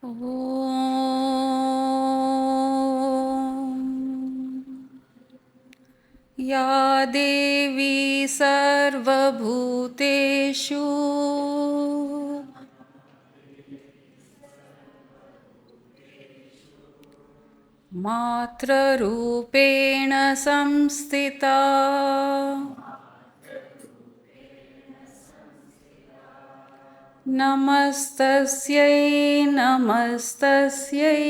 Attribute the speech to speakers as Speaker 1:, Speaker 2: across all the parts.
Speaker 1: ॐ या देवी सर्वभूतेषु मात्ररूपेण संस्थिता नमस्तस्यै नमस्तस्यै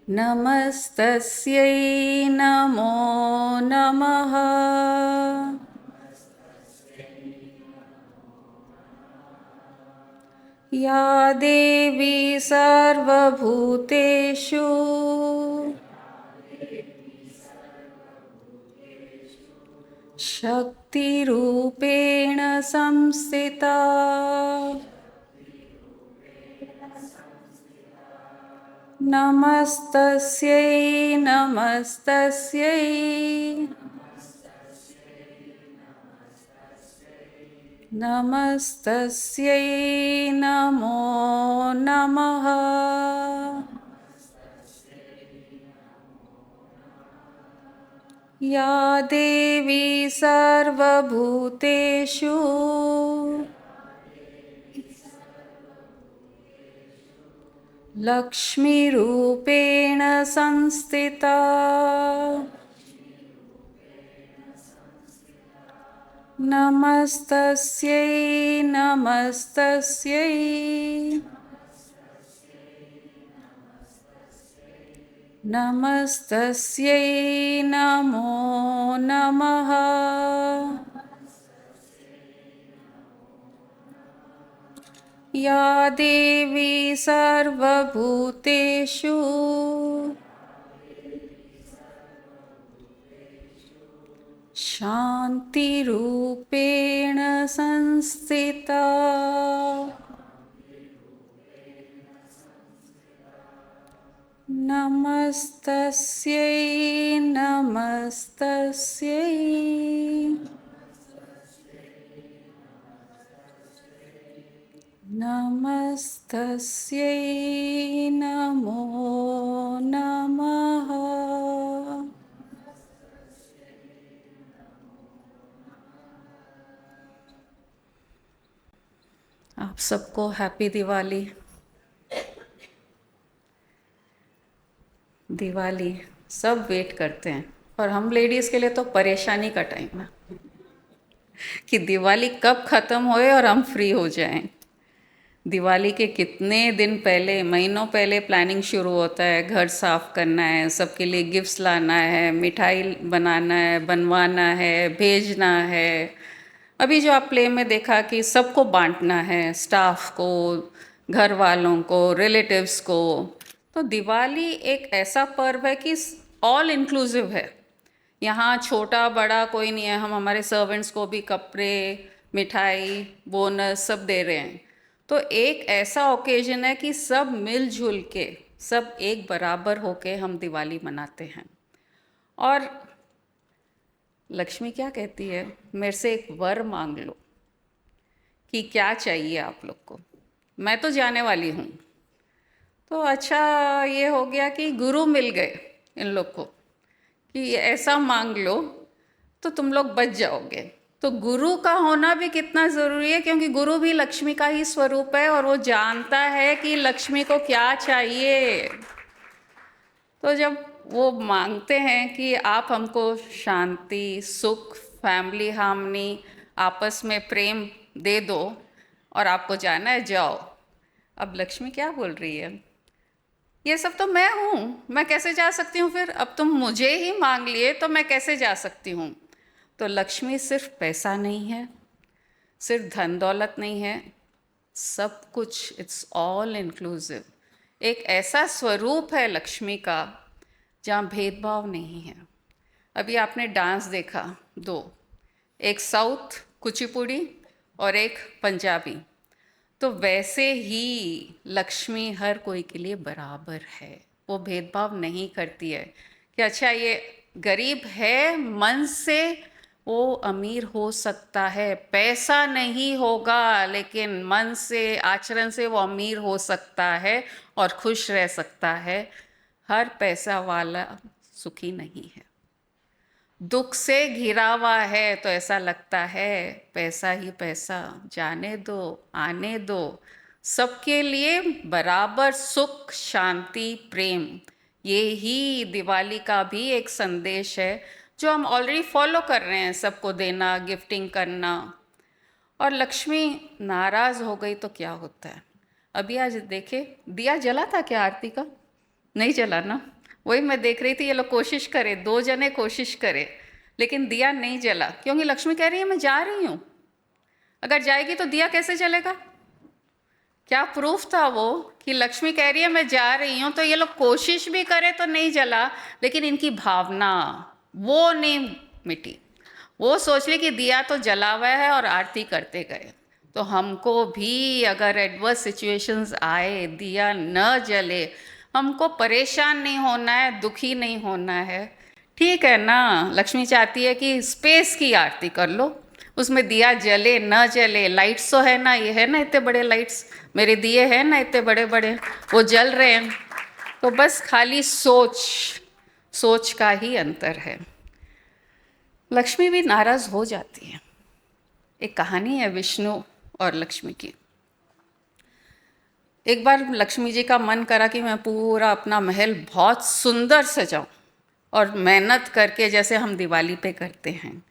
Speaker 1: नमस्तस्यै नमो नमः। या देवी सर्वभूतेषु शक्तिरूपेण संस्थिता नमस्तस्यै नमस्तस्यै नमस्तस्यै नमो नमः। या देवी सर्वभूतेषु लक्ष्मीरूपेण संस्थिता नमस्तस्यै नमस्तस्यै नमस्तस्यै नमो नमः। या देवी सर्वभूतेषु शान्तिरूपेण संस्थिता नमस्तस्यै नमस्तस्यै नमस्तस्यै नमो नमः। आप सबको हैप्पी दिवाली। दिवाली सब वेट करते हैं और हम लेडीज़ के लिए तो परेशानी का टाइम है कि दिवाली कब ख़त्म होए और हम फ्री हो जाएं। दिवाली के कितने दिन पहले, महीनों पहले प्लानिंग शुरू होता है। घर साफ़ करना है, सबके लिए गिफ्ट्स लाना है, मिठाई बनाना है, बनवाना है, भेजना है। अभी जो आप प्ले में देखा कि सबको बांटना है, स्टाफ को, घर वालों को, रिलेटिव्स को। तो दिवाली एक ऐसा पर्व है कि ऑल इंक्लूसिव है। यहाँ छोटा बड़ा कोई नहीं है। हम हमारे सर्वेंट्स को भी कपड़े, मिठाई, बोनस सब दे रहे हैं। तो एक ऐसा ओकेजन है कि सब मिलजुल के, सब एक बराबर होके हम दिवाली मनाते हैं। और लक्ष्मी क्या कहती है, मेरे से एक वर मांग लो कि क्या चाहिए आप लोग को, मैं तो जाने वाली हूँ। तो अच्छा ये हो गया कि गुरु मिल गए इन लोग को कि ऐसा मांग लो तो तुम लोग बच जाओगे। तो गुरु का होना भी कितना ज़रूरी है, क्योंकि गुरु भी लक्ष्मी का ही स्वरूप है और वो जानता है कि लक्ष्मी को क्या चाहिए। तो जब वो मांगते हैं कि आप हमको शांति, सुख, फैमिली हार्मनी, आपस में प्रेम दे दो और आपको जाना है, जाओ। अब लक्ष्मी क्या बोल रही है, ये सब तो मैं हूँ, मैं कैसे जा सकती हूँ फिर? अब तुम मुझे ही मांग लिए तो मैं कैसे जा सकती हूँ? तो लक्ष्मी सिर्फ पैसा नहीं है, सिर्फ धन दौलत नहीं है, सब कुछ, इट्स ऑल इंक्लूसिव। एक ऐसा स्वरूप है लक्ष्मी का जहाँ भेदभाव नहीं है। अभी आपने डांस देखा दो, एक साउथ कुचिपुड़ी और एक पंजाबी। तो वैसे ही लक्ष्मी हर कोई के लिए बराबर है। वो भेदभाव नहीं करती है कि अच्छा ये गरीब है मन से, वो अमीर हो सकता है, पैसा नहीं होगा, लेकिन मन से, आचरण से वो अमीर हो सकता है और खुश रह सकता है। हर पैसा वाला सुखी नहीं है। दुख से घिरा हुआ है तो ऐसा लगता है पैसा ही पैसा, जाने दो, आने दो। सबके लिए बराबर सुख, शांति, प्रेम, ये ही दिवाली का भी एक संदेश है जो हम ऑलरेडी फॉलो कर रहे हैं। सबको देना, गिफ्टिंग करना। और लक्ष्मी नाराज हो गई तो क्या होता है? अभी आज देखे, दिया जला था क्या आरती का? नहीं जला ना। वही मैं देख रही थी, ये लोग कोशिश करे, 2 जने कोशिश करे, लेकिन दिया नहीं जला, क्योंकि लक्ष्मी कह रही है मैं जा रही हूँ। अगर जाएगी तो दिया कैसे जलेगा? क्या प्रूफ था वो कि लक्ष्मी कह रही है मैं जा रही हूँ, तो ये लोग कोशिश भी करे तो नहीं जला, लेकिन इनकी भावना वो नहीं मिटी। वो सोच रही कि दिया तो जला हुआ है और आरती करते गए। तो हमको भी अगर एडवर्स सिचुएशंस आए, दिया न जले, हमको परेशान नहीं होना है, दुखी नहीं होना है। ठीक है ना? लक्ष्मी चाहती है कि स्पेस की आरती कर लो, उसमें दिया जले न जले, लाइट्स तो है ना, ये है ना इतने बड़े लाइट्स, मेरे दिए हैं ना इतने बड़े बड़े, वो जल रहे हैं। तो बस खाली सोच का ही अंतर है। लक्ष्मी भी नाराज हो जाती है। एक कहानी है विष्णु और लक्ष्मी की। एक बार लक्ष्मी जी का मन करा कि मैं पूरा अपना महल बहुत सुंदर सजाऊं, और मेहनत करके, जैसे हम दिवाली पे करते हैं,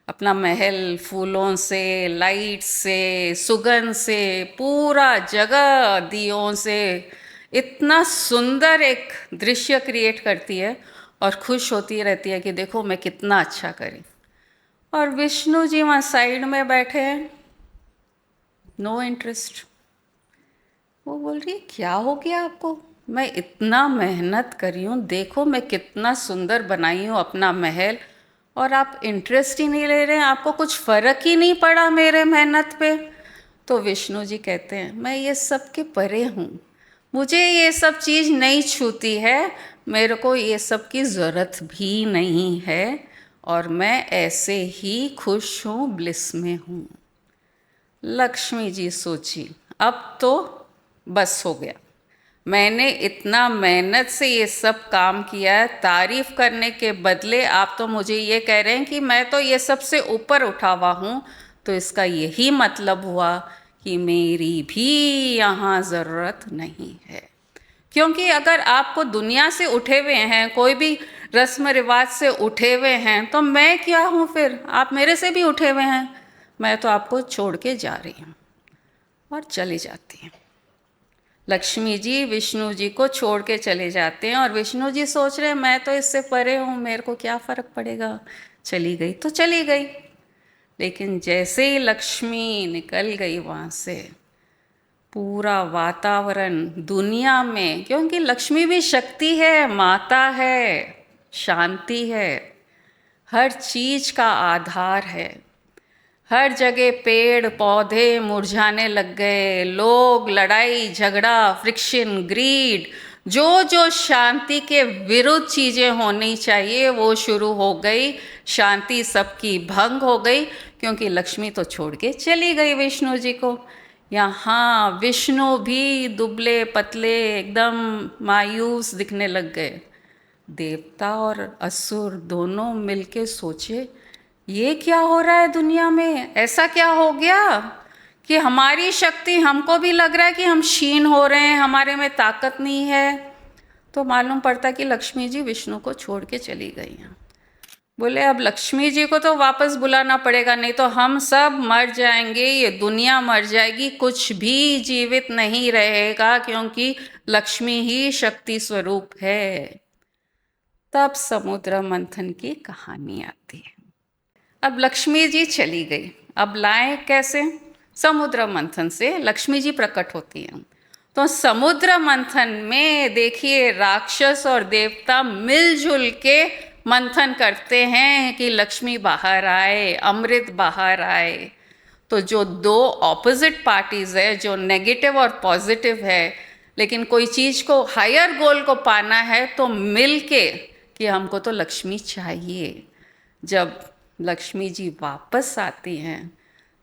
Speaker 1: अपना महल फूलों से, लाइट से, सुगंध से, पूरा जगह दियों से इतना सुंदर एक दृश्य क्रिएट करती है और खुश होती रहती है कि देखो मैं कितना अच्छा करी। और विष्णु जी वहाँ साइड में बैठे हैं, नो इंटरेस्ट। वो बोल रही क्या हो गया आपको? मैं इतना मेहनत करी हूँ, देखो मैं कितना सुंदर बनाई हूँ अपना महल, और आप इंटरेस्ट ही नहीं ले रहे हैं, आपको कुछ फ़र्क ही नहीं पड़ा मेरे मेहनत पे। तो विष्णु जी कहते हैं मैं ये सब के परे हूँ, मुझे ये सब चीज़ नहीं छूती है, मेरे को ये सब की ज़रूरत भी नहीं है, और मैं ऐसे ही खुश हूँ, ब्लिस में हूँ। लक्ष्मी जी सोची अब तो बस हो गया, मैंने इतना मेहनत से ये सब काम किया है, तारीफ करने के बदले आप तो मुझे ये कह रहे हैं कि मैं तो ये सब से ऊपर उठा हुआ हूँ। तो इसका यही मतलब हुआ कि मेरी भी यहाँ ज़रूरत नहीं है। क्योंकि अगर आपको दुनिया से उठे हुए हैं, कोई भी रस्म रिवाज से उठे हुए हैं, तो मैं क्या हूँ फिर? आप मेरे से भी उठे हुए हैं, मैं तो आपको छोड़ के जा रही हूँ। और चली जाती हैं लक्ष्मी जी, विष्णु जी को छोड़ के चले जाते हैं। और विष्णु जी सोच रहे हैं मैं तो इससे परे हूँ, मेरे को क्या फ़र्क पड़ेगा, चली गई तो चली गई। लेकिन जैसे ही लक्ष्मी निकल गई वहाँ से, पूरा वातावरण दुनिया में, क्योंकि लक्ष्मी भी शक्ति है, माता है, शांति है, हर चीज़ का आधार है। हर जगह पेड़ पौधे मुरझाने लग गए, लोग लड़ाई झगड़ा, फ्रिक्शन, ग्रीड, जो जो शांति के विरुद्ध चीज़ें होनी चाहिए वो शुरू हो गई। शांति सबकी भंग हो गई, क्योंकि लक्ष्मी तो छोड़ के चली गई विष्णु जी को। यहाँ विष्णु भी दुबले पतले एकदम मायूस दिखने लग गए। देवता और असुर दोनों मिलके सोचे ये क्या हो रहा है दुनिया में, ऐसा क्या हो गया कि हमारी शक्ति, हमको भी लग रहा है कि हम क्षीण हो रहे हैं, हमारे में ताकत नहीं है। तो मालूम पड़ता कि लक्ष्मी जी विष्णु को छोड़ के चली गई हैं। बोले अब लक्ष्मी जी को तो वापस बुलाना पड़ेगा, नहीं तो हम सब मर जाएंगे, ये दुनिया मर जाएगी, कुछ भी जीवित नहीं रहेगा, क्योंकि लक्ष्मी ही शक्ति स्वरूप है। तब समुद्र मंथन की कहानी आती है। अब लक्ष्मी जी चली गई, अब लाएं कैसे? समुद्र मंथन से लक्ष्मी जी प्रकट होती हैं। तो समुद्र मंथन में देखिए राक्षस और देवता मिलजुल के मंथन करते हैं कि लक्ष्मी बाहर आए, अमृत बाहर आए। तो जो दो ऑपोजिट पार्टीज है, जो नेगेटिव और पॉजिटिव है, लेकिन कोई चीज़ को, हायर गोल को पाना है, तो मिल के कि हमको तो लक्ष्मी चाहिए। जब लक्ष्मी जी वापस आती हैं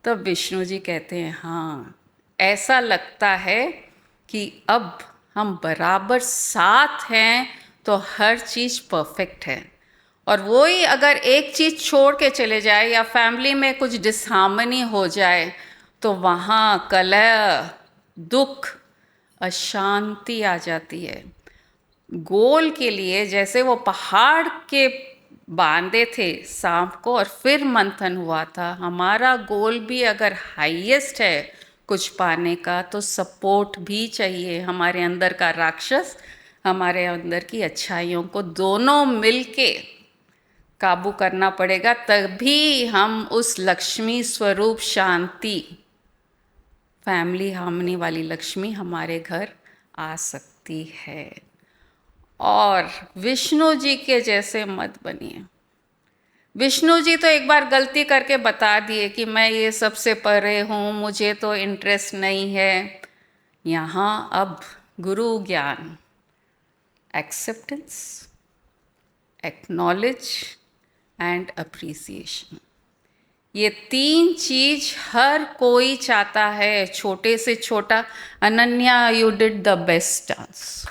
Speaker 1: तब विष्णु जी कहते हैं हाँ, ऐसा लगता है कि अब हम बराबर साथ हैं तो हर चीज़ परफेक्ट है। और वही अगर एक चीज़ छोड़ के चले जाए या फैमिली में कुछ डिसहार्मनी हो जाए तो वहाँ कलह, दुख, अशांति आ जाती है। गोल के लिए जैसे वो पहाड़ के बांधे थे सांप को और फिर मंथन हुआ था, हमारा गोल भी अगर हाईएस्ट है कुछ पाने का तो सपोर्ट भी चाहिए। हमारे अंदर का राक्षस, हमारे अंदर की अच्छाइयों को दोनों मिलके काबू करना पड़ेगा, तभी हम उस लक्ष्मी स्वरूप शांति, फैमिली हार्मनी वाली लक्ष्मी हमारे घर आ सकती है। और विष्णु जी के जैसे मत बनिए। विष्णु जी तो एक बार गलती करके बता दिए कि मैं ये सबसे परे हूँ, मुझे तो इंटरेस्ट नहीं है। यहाँ अब गुरु ज्ञान, एक्सेप्टेंस, एक्नॉलेज एंड अप्रिसिएशन, ये तीन चीज हर कोई चाहता है, छोटे से छोटा। Ananya, you did the best dance,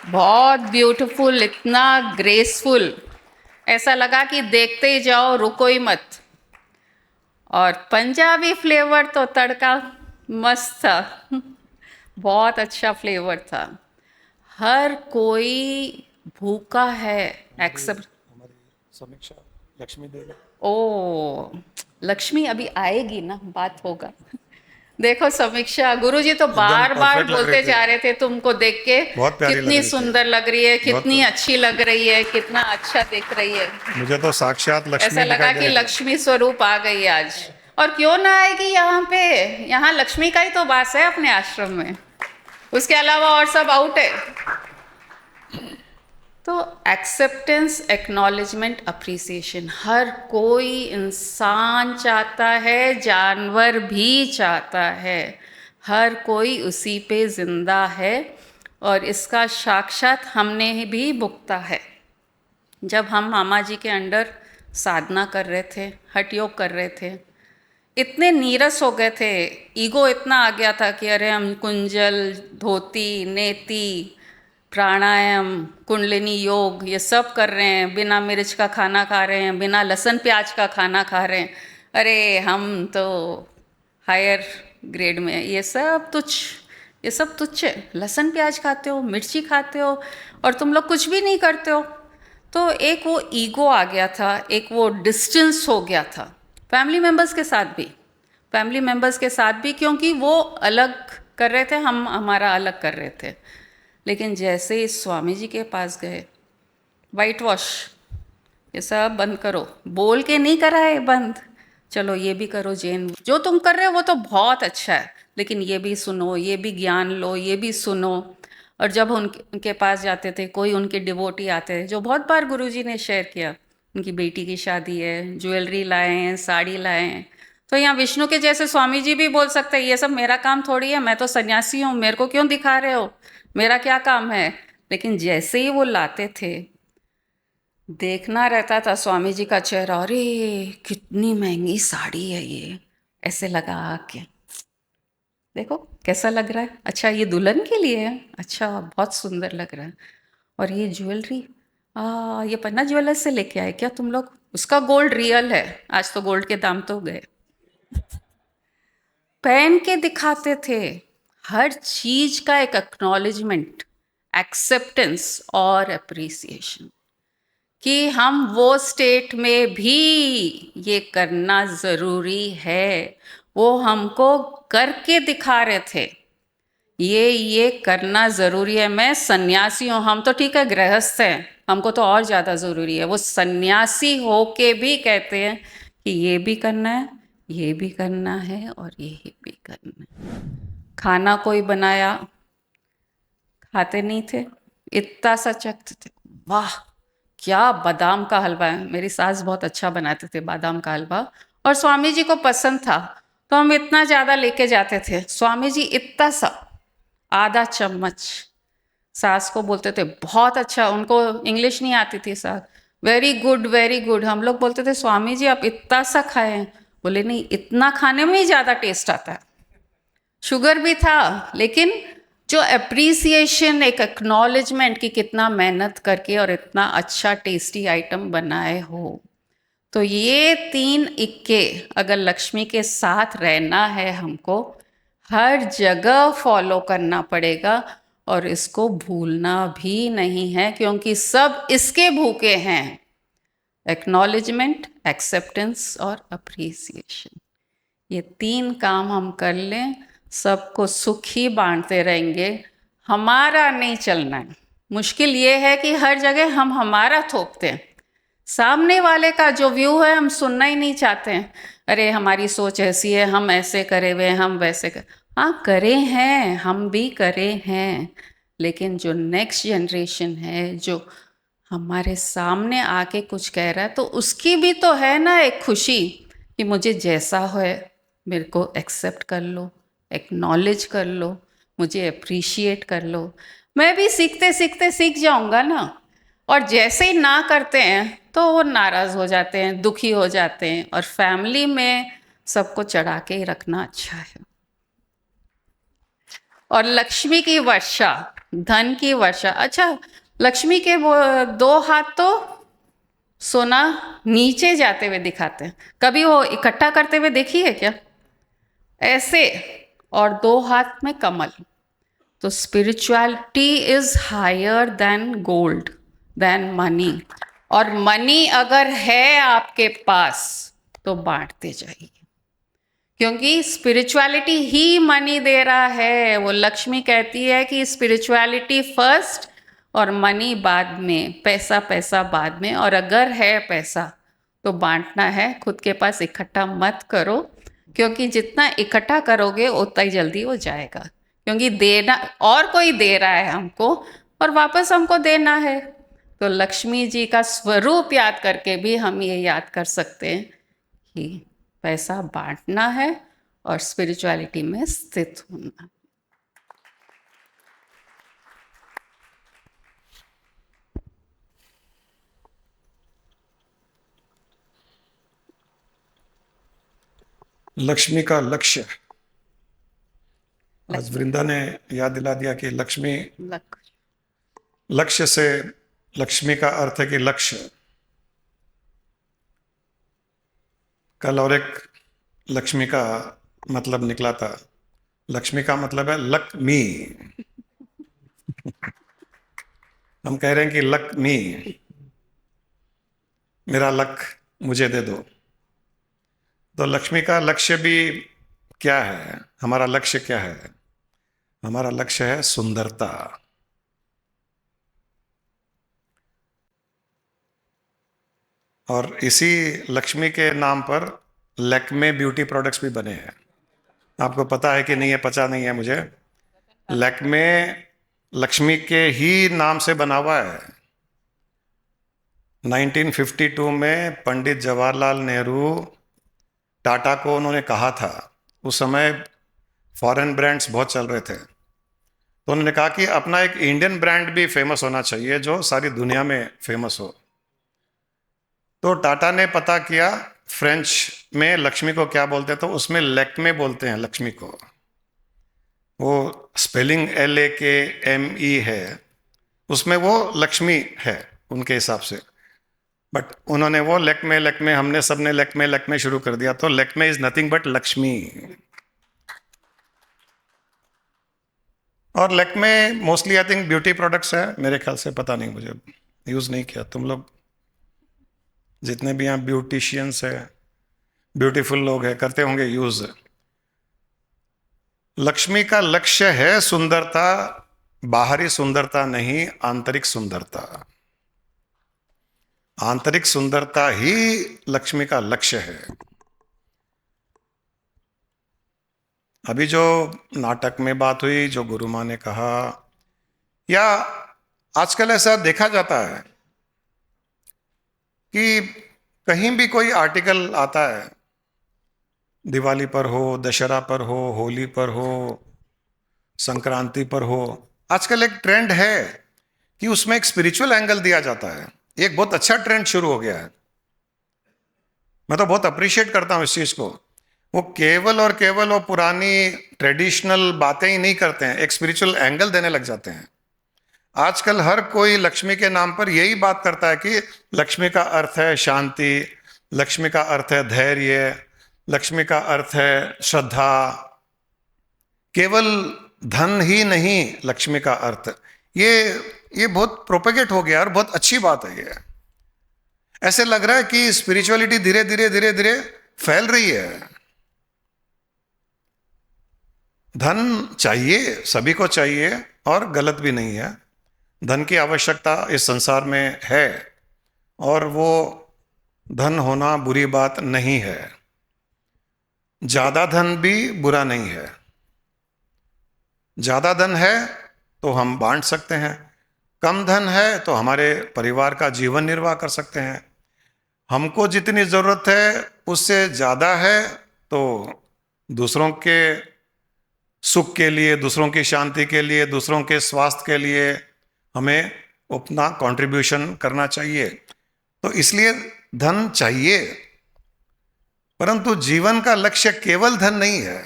Speaker 1: बहुत ब्यूटीफुल, इतना ग्रेसफुल, ऐसा लगा कि देखते ही जाओ, रुको ही मत। और पंजाबी फ्लेवर तो तड़का मस्त था बहुत अच्छा फ्लेवर था। हर कोई भूखा है एक्सेप्ट।
Speaker 2: हमारी समीक्षा लक्ष्मी देवी।
Speaker 1: ओ, लक्ष्मी अभी आएगी ना, बात होगा। देखो समीक्षा, गुरुजी तो
Speaker 2: एकदम
Speaker 1: बार बार
Speaker 2: परफेक्ट लग
Speaker 1: बोलते
Speaker 2: रहे थे,
Speaker 1: जा रहे थे तुमको देख के,
Speaker 2: बहुत प्यारी लग
Speaker 1: कितनी
Speaker 2: रही थी,
Speaker 1: सुंदर लग रही है,
Speaker 2: बहुत
Speaker 1: कितनी अच्छी लग रही है, कितना अच्छा दिख रही है।
Speaker 2: मुझे तो साक्षात
Speaker 1: ऐसा
Speaker 2: लक्ष्मी
Speaker 1: लगा
Speaker 2: दिखाई दे
Speaker 1: कि
Speaker 2: रही थी।
Speaker 1: लक्ष्मी स्वरूप आ गई आज। और क्यों ना आएगी यहाँ पे, यहाँ लक्ष्मी का ही तो वास है अपने आश्रम में, उसके अलावा और सब आउट है। तो एक्सेप्टेंस, एक्नॉलेजमेंट, अप्रिसिएशन हर कोई इंसान चाहता है, जानवर भी चाहता है, हर कोई उसी पे जिंदा है। और इसका साक्षात हमने भी भुगता है। जब हम मामा जी के अंडर साधना कर रहे थे, हठ योग कर रहे थे, इतने नीरस हो गए थे, ईगो इतना आ गया था कि अरे हम कुंजल, धोती, नेति, प्राणायाम, कुंडलिनी योग ये सब कर रहे हैं, बिना मिर्च का खाना खा रहे हैं, बिना लहसुन प्याज का खाना खा रहे हैं, अरे हम तो हायर ग्रेड में, ये सब तुच्छ है। लहसुन प्याज खाते हो, मिर्ची खाते हो और तुम लोग कुछ भी नहीं करते हो। तो एक वो ईगो आ गया था, एक वो डिस्टेंस हो गया था फैमिली मेम्बर्स के साथ भी, क्योंकि वो अलग कर रहे थे, हम हमारा अलग कर रहे थे। लेकिन जैसे ही स्वामी जी के पास गए, वाइट वॉश ये सब बंद करो, बोल के नहीं करा है बंद, चलो ये भी करो, जैन जो तुम कर रहे हो वो तो बहुत अच्छा है, लेकिन ये भी सुनो, ये भी ज्ञान लो, ये भी सुनो। और जब उनके पास जाते थे, कोई उनके डिवोटी आते थे, जो बहुत बार गुरुजी ने शेयर किया, उनकी बेटी की शादी है, ज्वेलरी लाए हैं, साड़ी लाए हैं। तो यहाँ विष्णु के जैसे स्वामी जी भी बोल सकते हैं ये सब मेरा काम थोड़ी है, मैं तो सन्यासी हूँ, मेरे को क्यों दिखा रहे हो, मेरा क्या काम है। लेकिन जैसे ही वो लाते थे, देखना रहता था स्वामी जी का चेहरा, अरे कितनी महंगी साड़ी है ये, ऐसे लगा के देखो कैसा लग रहा है, अच्छा ये दुल्हन के लिए है, अच्छा बहुत सुंदर लग रहा है। और ये ज्वेलरी, ये पन्ना ज्वेलर्स से लेके आए क्या तुम लोग, उसका गोल्ड रियल है, आज तो गोल्ड के दाम तो गए। पहन के दिखाते थे, हर चीज का एक एक्नॉलेजमेंट, एक्सेप्टेंस और अप्रिसिएशन, कि हम वो स्टेट में भी ये करना ज़रूरी है। वो हमको करके दिखा रहे थे, ये करना ज़रूरी है। मैं सन्यासी हूँ, हम तो ठीक है गृहस्थ हैं, हमको तो और ज़्यादा ज़रूरी है। वो सन्यासी हो के भी कहते हैं कि ये भी करना है, ये भी करना है और ये भी करना है। खाना कोई बनाया, खाते नहीं थे, इतना सा चखते थे, वाह क्या बादाम का हलवा है, मेरी सास बहुत अच्छा बनाते थे बादाम का हलवा, और स्वामी जी को पसंद था, तो हम इतना ज़्यादा लेके जाते थे। स्वामी जी इतना सा, आधा चम्मच, सास को बोलते थे बहुत अच्छा, उनको इंग्लिश नहीं आती थी सास, वेरी गुड वेरी गुड। हम लोग बोलते थे स्वामी जी आप इतना सा खाए हैं, बोले नहीं इतना खाने में ही ज़्यादा टेस्ट आता है। शुगर भी था, लेकिन जो अप्रिसिएशन, एक एक्नॉलेजमेंट कि कितना मेहनत करके और इतना अच्छा टेस्टी आइटम बनाए हो, तो ये 3 इक्के अगर लक्ष्मी के साथ रहना है हमको, हर जगह फॉलो करना पड़ेगा और इसको भूलना भी नहीं है, क्योंकि सब इसके भूखे हैं, एक्नॉलेजमेंट, एक्सेप्टेंस और अप्रिसिएशन। ये 3 काम हम कर लें, सबको सुख ही बांटते रहेंगे, हमारा नहीं चलना है। मुश्किल ये है कि हर जगह हम हमारा थोपते हैं, सामने वाले का जो व्यू है हम सुनना ही नहीं चाहते हैं। अरे हमारी सोच ऐसी है, हम ऐसे करे हुए, हम वैसे कर, हाँ करे हैं, हम भी करे हैं, लेकिन जो नेक्स्ट जनरेशन है जो हमारे सामने आके कुछ कह रहा है, तो उसकी भी तो है ना एक खुशी कि मुझे जैसा है मेरे को एक्सेप्ट कर लो, एक्नॉलेज कर लो, मुझे अप्रिशिएट कर लो। मैं भी सीखते सीखते सीख जाऊंगा ना। और जैसे ही ना करते हैं तो वो नाराज़ हो जाते हैं, दुखी हो जाते हैं, और फैमिली में सबको चढ़ा के ही रखना अच्छा है। और लक्ष्मी की वर्षा, धन की वर्षा, अच्छा लक्ष्मी के वो 2 हाथ तो सोना नीचे जाते हुए दिखाते हैं, कभी वो इकट्ठा करते हुए देखी है क्या? ऐसे, और 2 हाथ में कमल। तो spirituality is higher than gold, than money. और मनी अगर है आपके पास तो बांटते जाइए, क्योंकि स्पिरिचुअलिटी ही मनी दे रहा है। वो लक्ष्मी कहती है कि स्पिरिचुअलिटी फर्स्ट और मनी बाद में, पैसा पैसा बाद में। और अगर है पैसा तो बांटना है, खुद के पास इकट्ठा मत करो, क्योंकि जितना इकट्ठा करोगे उतना ही जल्दी हो जाएगा। क्योंकि देना, और कोई दे रहा है हमको और वापस हमको देना है। तो लक्ष्मी जी का स्वरूप याद करके भी हम ये याद कर सकते हैं कि पैसा बांटना है और स्पिरिचुअलिटी में स्थित होना।
Speaker 2: लक्ष्मी का लक्ष्य। आज
Speaker 1: लक्ष्य,
Speaker 2: वृंदा ने याद दिला दिया कि लक्ष्मी, लक्ष्य से, लक्ष्मी का अर्थ है कि लक्ष्य। कल और एक लक्ष्मी का मतलब निकला था। लक्ष्मी का मतलब है लक मी। हम कह रहे हैं कि लक मी, मेरा लक मुझे दे दो। तो लक्ष्मी का लक्ष्य भी क्या है? हमारा लक्ष्य क्या है? हमारा लक्ष्य है सुंदरता। और इसी लक्ष्मी के नाम पर लैक्मे ब्यूटी प्रोडक्ट्स भी बने हैं। आपको पता है कि नहीं है, पता नहीं है मुझे। लैक्मे लक्ष्मी के ही नाम से बना हुआ है। 1952 में पंडित जवाहरलाल नेहरू, टाटा को उन्होंने कहा था, उस समय फॉरेन ब्रांड्स बहुत चल रहे थे, तो उन्होंने कहा कि अपना एक इंडियन ब्रांड भी फेमस होना चाहिए जो सारी दुनिया में फेमस हो। तो टाटा ने पता किया फ्रेंच में लक्ष्मी को क्या बोलते हैं, तो उसमें लैक्मे बोलते हैं लक्ष्मी को। वो स्पेलिंग LAKME है, उसमें वो लक्ष्मी है उनके हिसाब से। बट उन्होंने वो लैक्मे लैक्मे, हमने सबने लैक्मे लैक्मे शुरू कर दिया, तो Lakme is nothing but Lakshmi. और Lakme mostly I think beauty products है मेरे ख्याल से, पता नहीं, मुझे यूज़ नहीं किया। तुम लोग जितने भी यहाँ ब्यूटिशियंस है, ब्यूटीफुल लोग हैं, करते होंगे यूज़। लक्ष्मी का लक्ष्य है सुंदरता, बाहरी सुंदरता नहीं, आंतरिक सुंदरता। आंतरिक सुंदरता ही लक्ष्मी का लक्ष्य है। अभी जो नाटक में बात हुई, जो गुरु माँ ने कहा, या आजकल ऐसा देखा जाता है कि कहीं भी कोई आर्टिकल आता है, दिवाली पर हो, दशहरा पर हो, होली पर हो, संक्रांति पर हो, आजकल एक ट्रेंड है कि उसमें एक स्पिरिचुअल एंगल दिया जाता है, एक बहुत अच्छा ट्रेंड शुरू हो गया है। मैं तो बहुत अप्रिशिएट करता हूं इस चीज को। वो केवल वो पुरानी ट्रेडिशनल बातें ही नहीं करते हैं, एक स्पिरिचुअल एंगल देने लग जाते हैं। आजकल हर कोई लक्ष्मी के नाम पर यही बात करता है कि लक्ष्मी का अर्थ है शांति, लक्ष्मी का अर्थ है धैर्य, लक्ष्मी का अर्थ है श्रद्धा। केवल धन ही नहीं लक्ष्मी का अर्थ। ये ये बहुत प्रोपेगेट हो गया और बहुत अच्छी बात है ये। ऐसे लग रहा है कि स्पिरिचुअलिटी धीरे धीरे फैल रही है। धन चाहिए, सभी को चाहिए और गलत भी नहीं है। धन की आवश्यकता इस संसार में है और वो धन होना बुरी बात नहीं है। ज्यादा धन भी बुरा नहीं है। ज्यादा धन है तो हम बांट सकते हैं, कम धन है तो हमारे परिवार का जीवन निर्वाह कर सकते हैं। हमको जितनी जरूरत है उससे ज्यादा है तो दूसरों के सुख के लिए, दूसरों की शांति के लिए, दूसरों के स्वास्थ्य के लिए हमें अपना कंट्रीब्यूशन करना चाहिए। तो इसलिए धन चाहिए, परंतु जीवन का लक्ष्य केवल धन नहीं है।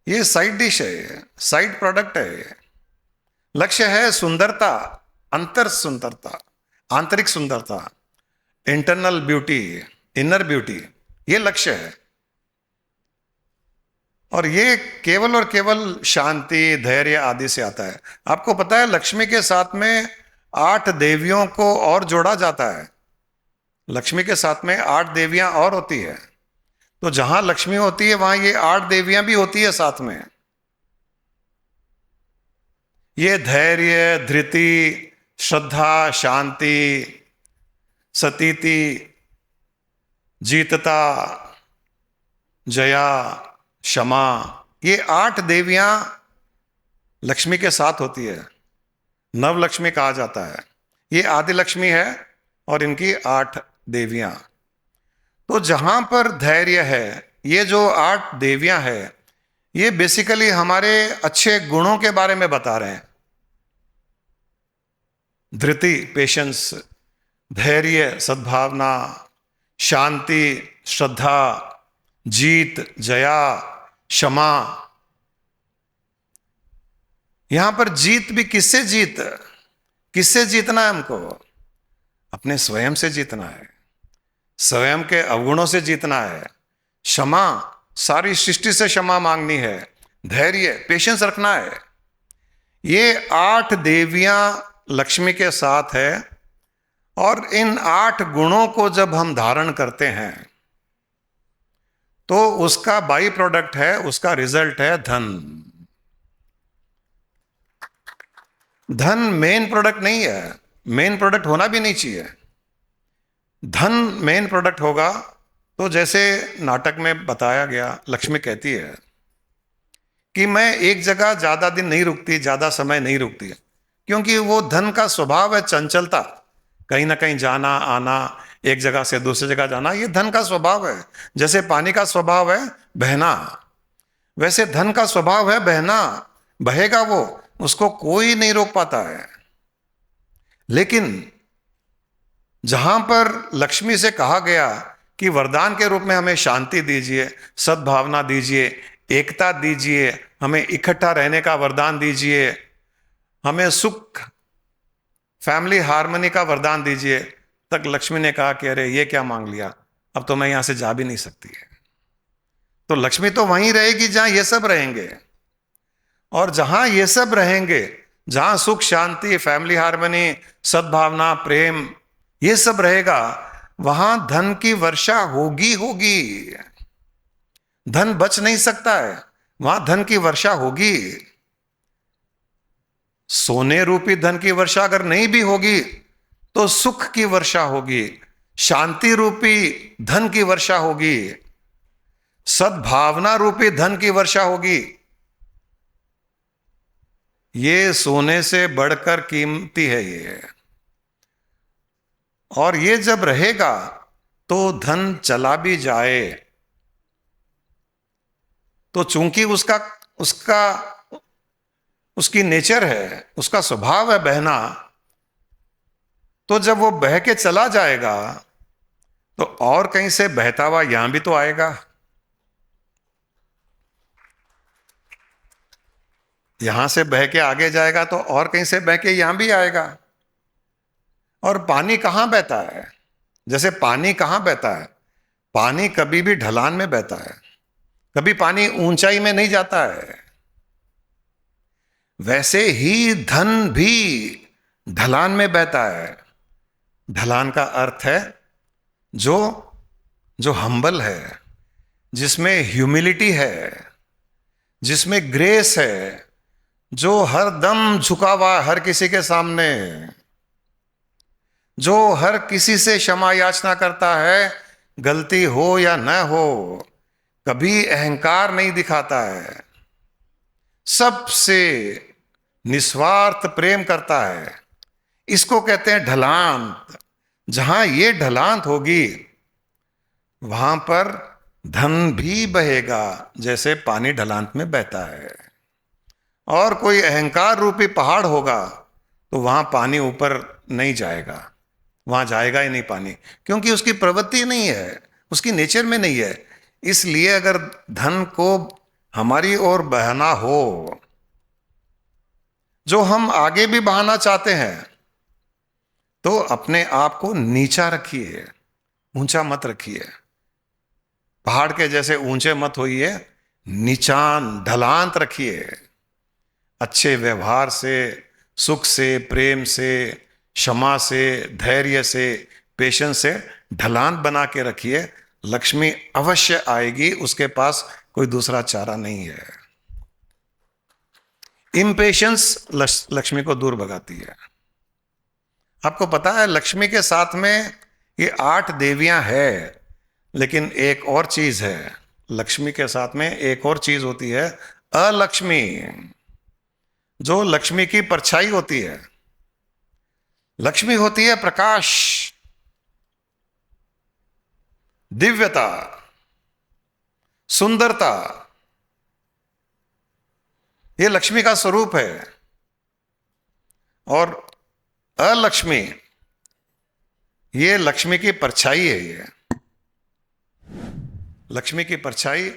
Speaker 2: ये साइड डिश है, साइड प्रोडक्ट है। लक्ष्य है सुंदरता, अंतर सुंदरता, आंतरिक सुंदरता, इंटरनल ब्यूटी, इनर ब्यूटी, ये लक्ष्य है। और ये केवल और केवल शांति, धैर्य आदि से आता है। आपको पता है लक्ष्मी के साथ में 8 देवियों को और जोड़ा जाता है। लक्ष्मी के साथ में 8 देवियां और होती है। तो जहां लक्ष्मी होती है वहां ये 8 देवियां भी होती है साथ में। ये धैर्य, धृति, श्रद्धा, शांति, सतीति, जीतता, जया, क्षमा, ये 8 देवियां लक्ष्मी के साथ होती है। नवलक्ष्मी कहा जाता है। ये आदि लक्ष्मी है और इनकी 8 देवियां। तो जहां पर धैर्य है, ये जो 8 देवियां है, ये बेसिकली हमारे अच्छे गुणों के बारे में बता रहे हैं। धृति, पेशेंस, धैर्य, सद्भावना, शांति, श्रद्धा, जीत, जया, क्षमा। यहां पर जीत भी किससे किससे जीतना है हमको? अपने स्वयं से जीतना है, स्वयं के अवगुणों से जीतना है। क्षमा, सारी सृष्टि से क्षमा मांगनी है। धैर्य, पेशेंस रखना है। ये 8 देवियां लक्ष्मी के साथ है और इन 8 गुणों को जब हम धारण करते हैं तो उसका बाई प्रोडक्ट है, उसका रिजल्ट है धन। धन मेन प्रोडक्ट नहीं है, मेन प्रोडक्ट होना भी नहीं चाहिए। धन मेन प्रोडक्ट होगा तो जैसे नाटक में बताया गया, लक्ष्मी कहती है कि मैं एक जगह ज्यादा दिन नहीं रुकती, ज्यादा समय नहीं रुकती, क्योंकि वो धन का स्वभाव है चंचलता, कहीं ना कहीं जाना आना, एक जगह से दूसरी जगह जाना, ये धन का स्वभाव है। जैसे पानी का स्वभाव है बहना, वैसे धन का स्वभाव है बहना। बहेगा वो, उसको कोई नहीं रोक पाता है। लेकिन जहां पर लक्ष्मी से कहा गया कि वरदान के रूप में हमें शांति दीजिए, सद्भावना दीजिए, एकता दीजिए, हमें इकट्ठा रहने का वरदान दीजिए, हमें सुख, फैमिली हार्मनी का वरदान दीजिए, तक लक्ष्मी ने कहा कि अरे ये क्या मांग लिया, अब तो मैं यहां से जा भी नहीं सकती है। तो लक्ष्मी तो वहीं रहेगी जहां ये सब रहेंगे, और जहां ये सब रहेंगे, जहां सुख, शांति, फैमिली हार्मनी, सद्भावना, प्रेम, ये सब रहेगा, वहां धन की वर्षा होगी। धन बच नहीं सकता है, वहां धन की वर्षा होगी। सोने रूपी धन की वर्षा अगर नहीं भी होगी तो सुख की वर्षा होगी, शांति रूपी धन की वर्षा होगी, सद्भावना रूपी धन की वर्षा होगी। ये सोने से बढ़कर कीमती है ये। और ये जब रहेगा तो धन चला भी जाए तो चूंकि उसकी नेचर है, उसका स्वभाव है बहना, तो जब वो बह के चला जाएगा तो और कहीं से बहता हुआ यहां भी तो आएगा। यहां से बह के आगे जाएगा तो और कहीं से बह के यहां भी आएगा। और पानी कहां बहता है? जैसे पानी कहां बहता है? पानी कभी भी ढलान में बहता है, कभी पानी ऊंचाई में नहीं जाता है। वैसे ही धन भी ढलान में बहता है। ढलान का अर्थ है जो जो हम्बल है, जिसमें ह्यूमिलिटी है, जिसमें ग्रेस है, जो हर दम झुका हुआ हर किसी के सामने, जो हर किसी से क्षमा याचना करता है, गलती हो या न हो, कभी अहंकार नहीं दिखाता है, सबसे निस्वार्थ प्रेम करता है। इसको कहते हैं ढलांत। जहां ये ढलांत होगी वहां पर धन भी बहेगा, जैसे पानी ढलांत में बहता है। और कोई अहंकार रूपी पहाड़ होगा तो वहां पानी ऊपर नहीं जाएगा, वहां जाएगा ही नहीं पानी, क्योंकि उसकी प्रवृत्ति नहीं है, उसकी नेचर में नहीं है। इसलिए अगर धन को हमारी ओर बहना हो, जो हम आगे भी बहाना चाहते हैं, तो अपने आप को नीचा रखिए, ऊंचा मत रखिए। पहाड़ के जैसे ऊंचे मत होइए, नीचान ढलांत रखिए। अच्छे व्यवहार से, सुख से, प्रेम से, क्षमा से, धैर्य से, पेशेंस से ढलांत बना के रखिए। लक्ष्मी अवश्य आएगी, उसके पास कोई दूसरा चारा नहीं है। इम्पेशंस लक्ष्मी को दूर भगाती है। आपको पता है लक्ष्मी के साथ में ये 8 देवियां हैं, लेकिन एक और चीज है। लक्ष्मी के साथ में एक और चीज होती है, अलक्ष्मी, जो लक्ष्मी की परछाई होती है। लक्ष्मी होती है प्रकाश, दिव्यता, सुंदरता। ये लक्ष्मी का स्वरूप है। और अलक्ष्मी ये लक्ष्मी की परछाई है। ये लक्ष्मी की परछाई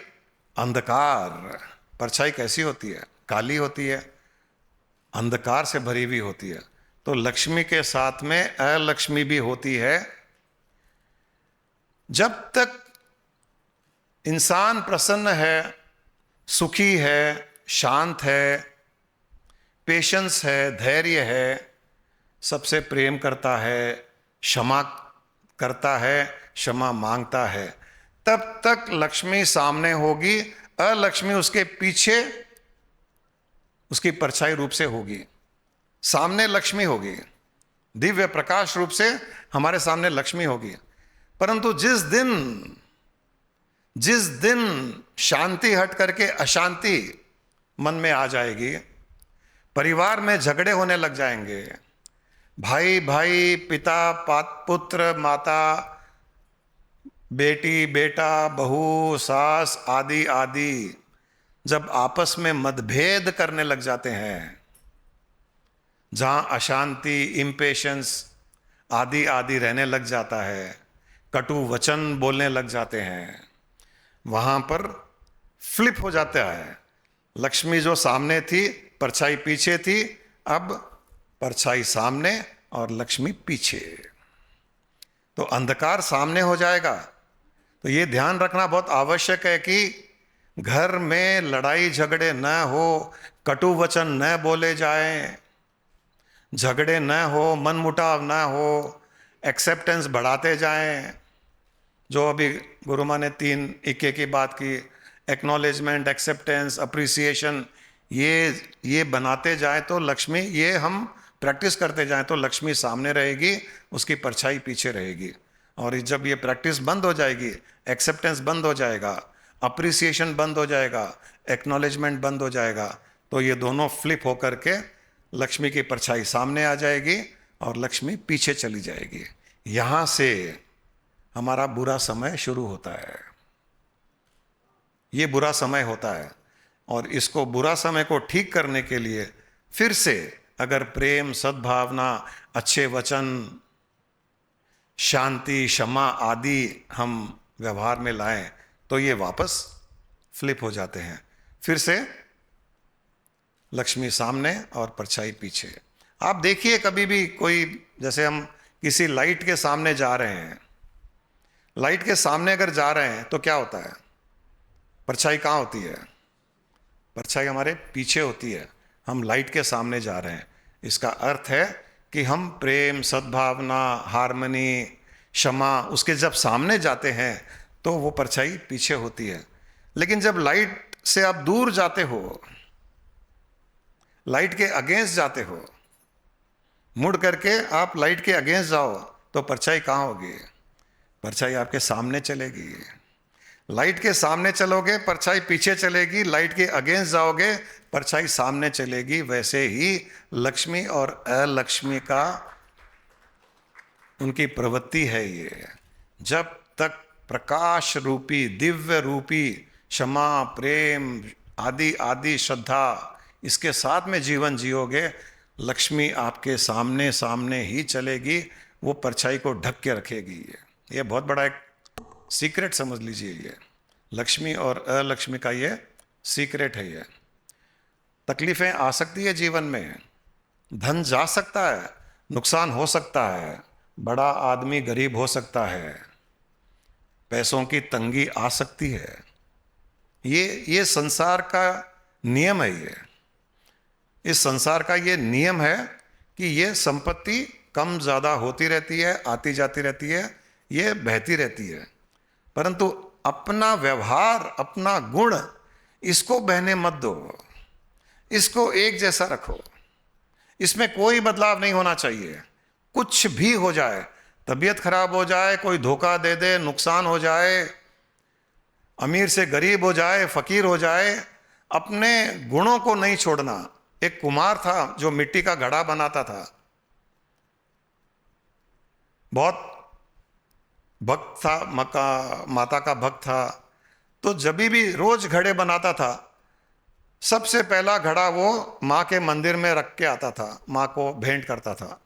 Speaker 2: अंधकार। परछाई कैसी होती है? काली होती है, अंधकार से भरी हुई होती है। तो लक्ष्मी के साथ में अलक्ष्मी भी होती है। जब तक इंसान प्रसन्न है, सुखी है, शांत है, पेशेंस है, धैर्य है, सबसे प्रेम करता है, क्षमा करता है, क्षमा मांगता है, तब तक लक्ष्मी सामने होगी। अलक्ष्मी उसके पीछे उसकी परछाई रूप से होगी, सामने लक्ष्मी होगी, दिव्य प्रकाश रूप से हमारे सामने लक्ष्मी होगी। परंतु जिस दिन शांति हट करके अशांति मन में आ जाएगी, परिवार में झगड़े होने लग जाएंगे, भाई भाई, पिता पुत्र, माता बेटी बेटा, बहू सास आदि आदि, जब आपस में मतभेद करने लग जाते हैं, जहां अशांति, इम्पेशंस आदि आदि रहने लग जाता है, कटु वचन बोलने लग जाते हैं, वहां पर फ्लिप हो जाता है। लक्ष्मी जो सामने थी, परछाई पीछे थी, अब परछाई सामने और लक्ष्मी पीछे। तो अंधकार सामने हो जाएगा। तो ये ध्यान रखना बहुत आवश्यक है कि घर में लड़ाई झगड़े न हो, कटु वचन न बोले जाएं, झगड़े न हो, मनमुटाव न हो, एक्सेप्टेंस बढ़ाते जाएं। जो अभी गुरु माँ ने 3 इक्के की बात की, एक्नॉलेजमेंट, एक्सेप्टेंस, अप्रिसिएशन, ये बनाते जाए तो लक्ष्मी, ये हम प्रैक्टिस करते जाएं तो लक्ष्मी सामने रहेगी, उसकी परछाई पीछे रहेगी। और जब ये प्रैक्टिस बंद हो जाएगी, एक्सेप्टेंस बंद हो जाएगा, अप्रिसिएशन बंद हो जाएगा, एक्नॉलेजमेंट बंद हो जाएगा, तो ये दोनों फ्लिप होकर के लक्ष्मी की परछाई सामने आ जाएगी और लक्ष्मी पीछे चली जाएगी। यहां से हमारा बुरा समय शुरू होता है। ये बुरा समय होता है। और इसको बुरा समय को ठीक करने के लिए फिर से अगर प्रेम, सद्भावना, अच्छे वचन, शांति, क्षमा आदि हम व्यवहार में लाएं तो ये वापस फ्लिप हो जाते हैं। फिर से लक्ष्मी सामने और परछाई पीछे। आप देखिए कभी भी कोई, जैसे हम किसी लाइट के सामने जा रहे हैं, लाइट के सामने अगर जा रहे हैं तो क्या होता है? परछाई कहाँ होती है? परछाई हमारे पीछे होती है। हम लाइट के सामने जा रहे हैं, इसका अर्थ है कि हम प्रेम, सद्भावना, हार्मनी, क्षमा उसके जब सामने जाते हैं तो वो परछाई पीछे होती है। लेकिन जब लाइट से आप दूर जाते हो, लाइट के अगेंस्ट जाते हो, मुड़ करके आप लाइट के अगेंस्ट जाओ तो परछाई कहाँ होगी? परछाई आपके सामने चलेगी। लाइट के सामने चलोगे, परछाई पीछे चलेगी। लाइट के अगेंस्ट जाओगे, परछाई सामने चलेगी। वैसे ही लक्ष्मी और अलक्ष्मी का उनकी प्रवृत्ति है ये। जब तक प्रकाश रूपी, दिव्य रूपी क्षमा, प्रेम आदि आदि श्रद्धा इसके साथ में जीवन जियोगे, लक्ष्मी आपके सामने सामने ही चलेगी, वो परछाई को ढक के रखेगी। ये बहुत बड़ा एक सीक्रेट समझ लीजिए। ये लक्ष्मी और अलक्ष्मी का ये सीक्रेट है। ये तकलीफें आ सकती है जीवन में, धन जा सकता है, नुकसान हो सकता है, बड़ा आदमी गरीब हो सकता है, पैसों की तंगी आ सकती है। ये संसार का नियम है। ये इस संसार का ये नियम है कि ये संपत्ति कम ज़्यादा होती रहती है, आती जाती रहती है, ये बहती रहती है। परंतु अपना व्यवहार, अपना गुण, इसको बहने मत दो, इसको एक जैसा रखो। इसमें कोई बदलाव नहीं होना चाहिए। कुछ भी हो जाए, तबीयत खराब हो जाए, कोई धोखा दे दे, नुकसान हो जाए, अमीर से गरीब हो जाए, फकीर हो जाए, अपने गुणों को नहीं छोड़ना। एक कुम्हार था जो मिट्टी का घड़ा बनाता था, बहुत भक्त था, माता का भक्त था। तो जब भी रोज घड़े बनाता था, सबसे पहला घड़ा वो माँ के मंदिर में रख के आता था, माँ को भेंट करता था।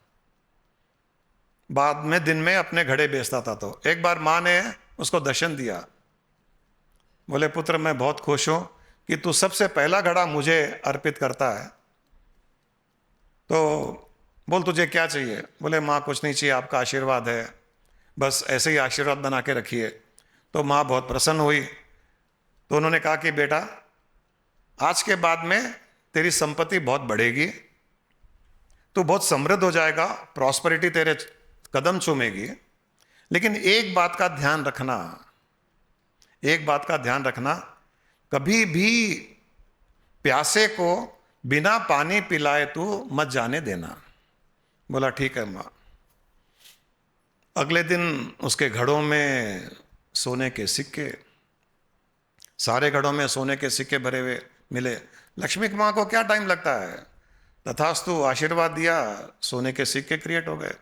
Speaker 2: बाद में दिन में अपने घड़े बेचता था। तो एक बार माँ ने उसको दर्शन दिया, बोले पुत्र मैं बहुत खुश हूँ कि तू सबसे पहला घड़ा मुझे अर्पित करता है। तो बोल तुझे क्या चाहिए? बोले माँ कुछ नहीं चाहिए, आपका आशीर्वाद है, बस ऐसे ही आशीर्वाद बना के रखिए। तो माँ बहुत प्रसन्न हुई। तो उन्होंने कहा कि बेटा आज के बाद में तेरी संपत्ति बहुत बढ़ेगी, तू बहुत समृद्ध हो जाएगा, प्रॉस्पेरिटी तेरे कदम चूमेगी। लेकिन एक बात का ध्यान रखना, एक बात का ध्यान रखना, कभी भी प्यासे को बिना पानी पिलाए तू मत जाने देना। बोला ठीक है माँ। अगले दिन उसके घड़ों में सोने के सिक्के, सारे घड़ों में सोने के सिक्के भरे हुए मिले। लक्ष्मी माँ को क्या टाइम लगता है, तथास्तु आशीर्वाद दिया, सोने के सिक्के क्रिएट हो गए।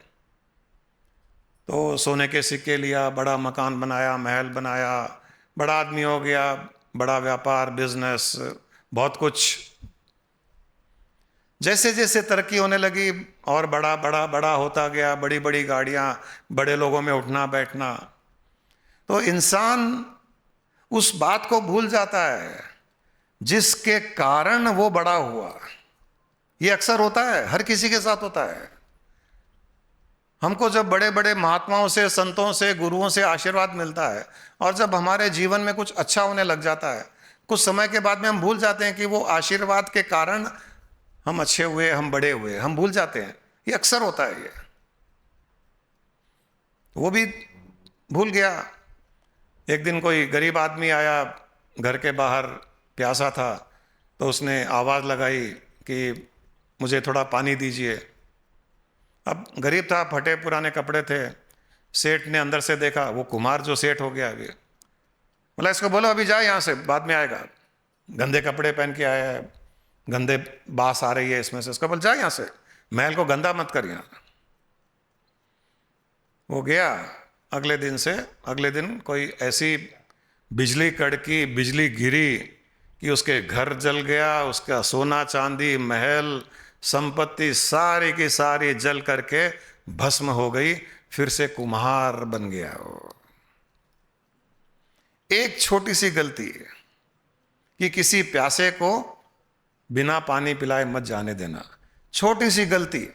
Speaker 2: तो सोने के सिक्के लिया, बड़ा मकान बनाया, महल बनाया, बड़ा आदमी हो गया, बड़ा व्यापार, बिजनेस, बहुत कुछ। जैसे जैसे तरक्की होने लगी और बड़ा बड़ा बड़ा होता गया, बड़ी बड़ी गाड़ियां, बड़े लोगों में उठना बैठना। तो इंसान उस बात को भूल जाता है जिसके कारण वो बड़ा हुआ। ये अक्सर होता है, हर किसी के साथ होता है। हमको जब बड़े बड़े महात्माओं से, संतों से, गुरुओं से आशीर्वाद मिलता है और जब हमारे जीवन में कुछ अच्छा होने लग जाता है, कुछ समय के बाद में हम भूल जाते हैं कि वो आशीर्वाद के कारण हम अच्छे हुए, हम बड़े हुए, हम भूल जाते हैं। ये अक्सर होता है। ये वो भी भूल गया। एक दिन कोई गरीब आदमी आया, घर के बाहर प्यासा था, तो उसने आवाज़ लगाई कि मुझे थोड़ा पानी दीजिए। अब गरीब था, फटे पुराने कपड़े थे। सेठ ने अंदर से देखा, वो कुम्हार जो सेठ हो गया अभी, बोला इसको बोलो अभी जाए यहाँ से, बाद में आएगा। गंदे कपड़े पहन के आया है, गंदे बास आ रही है इसमें से, उसको बोल जा यहाँ से, महल को गंदा मत कर यहाँ। वो गया। अगले दिन कोई ऐसी बिजली कड़की, बिजली गिरी कि उसके घर जल गया, उसका सोना चांदी, महल, संपत्ति सारी की सारी जल करके भस्म हो गई। फिर से कुम्हार बन गया वो। एक छोटी सी गलती कि किसी प्यासे को बिना पानी पिलाए मत जाने देना, छोटी सी गलती,